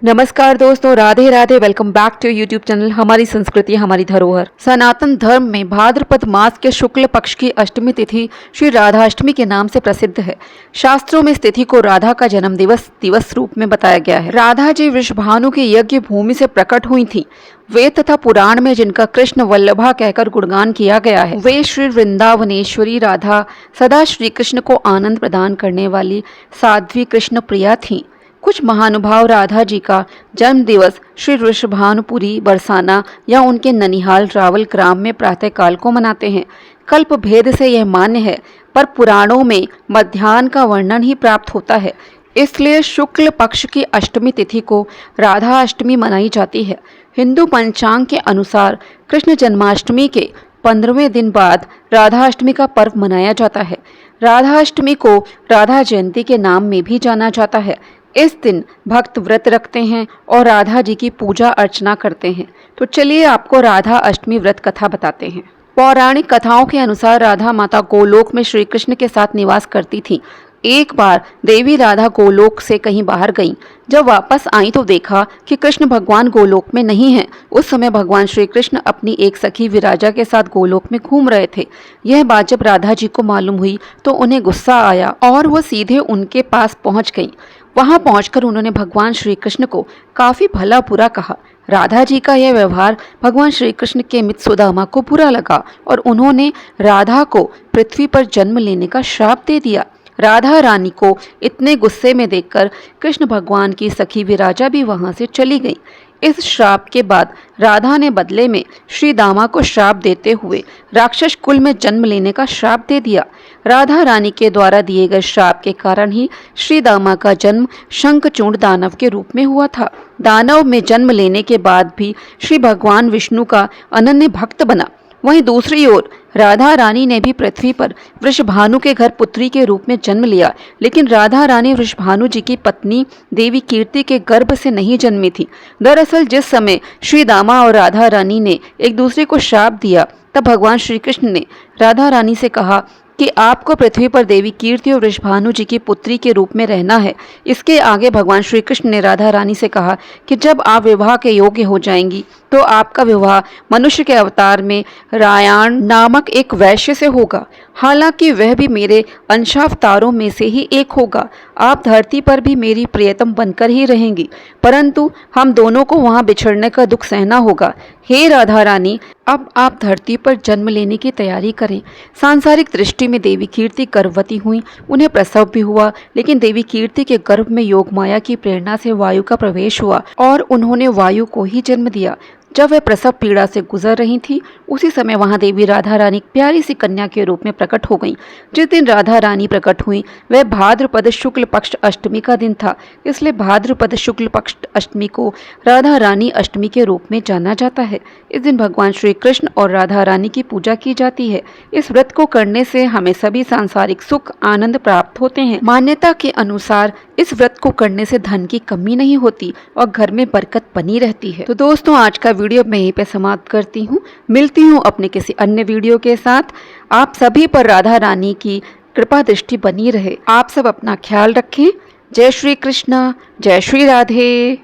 नमस्कार दोस्तों, Radhe Radhe. Welcome back to YouTube channel हमारी संस्कृति हमारी धरोहर। सनातन धर्म में भाद्रपद मास के शुक्ल पक्ष की अष्टमी तिथि श्री राधाष्टमी के नाम से प्रसिद्ध है। शास्त्रों में इस तिथि को राधा का जन्म दिवस रूप में बताया गया है। राधा जी वृषभानु की यज्ञ भूमि से प्रकट हुई थी। वेद तथा पुराण में जिनका कृष्ण वल्लभा कहकर गुणगान किया गया है, वे श्री वृंदावनेश्वरी राधा, सदा श्री कृष्ण को आनंद प्रदान करने वाली साध्वी कृष्ण प्रिया थीं। कुछ महानुभाव राधा जी का जन्म दिवस श्री वृषभानुपुरी बरसाना या उनके ननिहाल रावल ग्राम में प्रातःकाल को मनाते हैं। कल्प भेद से यह मान्य है, पर पुराणों में मध्याह्न का वर्णन ही प्राप्त होता है, इसलिए शुक्ल पक्ष की अष्टमी तिथि को राधा अष्टमी मनाई जाती है। हिंदू पंचांग के अनुसार कृष्ण जन्माष्टमी के 15वें दिन बाद राधा अष्टमी का पर्व मनाया जाता है। राधा अष्टमी को राधा जयंती के नाम में भी जाना जाता है। इस दिन भक्त व्रत रखते हैं और राधा जी की पूजा अर्चना करते हैं। तो चलिए आपको राधा अष्टमी व्रत कथा बताते हैं। पौराणिक कथाओं के अनुसार राधा माता गोलोक में श्री कृष्ण के साथ निवास करती थी। एक बार देवी राधा गोलोक से कहीं बाहर गईं। जब वापस आई तो देखा कि कृष्ण भगवान गोलोक में नहीं हैं। उस समय भगवान श्री कृष्ण अपनी एक सखी विराजा के साथ गोलोक में घूम रहे थे। यह बात जब राधा जी को मालूम हुई तो उन्हें गुस्सा आया और वो सीधे उनके पास पहुंच गईं। वहां पहुंचकर उन्होंने भगवान श्री कृष्ण को काफी भला बुरा कहा। राधा जी का यह व्यवहार भगवान श्री कृष्ण के मित्र सुदामा को बुरा लगा और उन्होंने राधा को पृथ्वी पर जन्म लेने का श्राप दे दिया। राधा रानी को इतने गुस्से में देखकर कृष्ण भगवान की सखी विराजा भी वहां से चली गई। इस श्राप के बाद राधा ने बदले में श्री दामा को श्राप देते हुए राक्षस कुल में जन्म लेने का श्राप दे दिया। राधा रानी के द्वारा दिए गए श्राप के कारण ही श्री दामा का जन्म शंखचूड़ दानव के रूप में हुआ था। दानव में जन्म लेने के बाद भी श्री भगवान विष्णु का अनन्य भक्त बना। वहीं दूसरी ओर राधा रानी ने भी पृथ्वी पर वृषभानु के घर पुत्री के रूप में जन्म लिया, लेकिन राधा रानी वृषभानु जी की पत्नी देवी कीर्ति के गर्भ से नहीं जन्मी थी। दरअसल जिस समय श्री दामा और राधा रानी ने एक दूसरे को श्राप दिया, तब भगवान श्री कृष्ण ने राधा रानी से कहा कि आपको पृथ्वी पर देवी कीर्ति और वृषभानु जी की पुत्री के रूप में रहना है। इसके आगे भगवान श्री कृष्ण ने राधा रानी से कहा कि जब आप विवाह के योग्य हो जाएंगी तो आपका विवाह मनुष्य के अवतार में रायाण नामक एक वैश्य से होगा। हालांकि वह भी मेरे अंशावतारों में से ही एक होगा। आप धरती पर भी मेरी प्रियतम बनकर ही रहेंगी, परंतु हम दोनों को वहां बिछड़ने का दुख सहना होगा। हे राधा रानी, अब आप धरती पर जन्म लेने की तैयारी करें। सांसारिक दृष्टि में देवी कीर्ति गर्भवती हुई, उन्हें प्रसव भी हुआ, लेकिन देवी कीर्ति के गर्भ में योग माया की प्रेरणा से वायु का प्रवेश हुआ और उन्होंने वायु को ही जन्म दिया। जब वह प्रसव पीड़ा से गुजर रही थी, उसी समय वहां देवी राधा रानी प्यारी सी कन्या के रूप में प्रकट हो गईं। जिस दिन राधा रानी प्रकट हुई वह भाद्रपद शुक्ल पक्ष अष्टमी का दिन था, इसलिए भाद्रपद शुक्ल पक्ष अष्टमी को राधा रानी अष्टमी के रूप में जाना जाता है। इस दिन भगवान श्री कृष्ण और राधा रानी की पूजा की जाती है। इस व्रत को करने से हमें सभी सांसारिक सुख आनंद प्राप्त होते हैं। मान्यता के अनुसार इस व्रत को करने से धन की कमी नहीं होती और घर में बरकत बनी रहती है। तो दोस्तों, आज का वीडियो मैं यहीं पे समाप्त करती हूँ। मिलती हूँ अपने किसी अन्य वीडियो के साथ। आप सभी पर राधा रानी की कृपा दृष्टि बनी रहे। आप सब अपना ख्याल रखें। जय श्री कृष्ण, जय श्री राधे।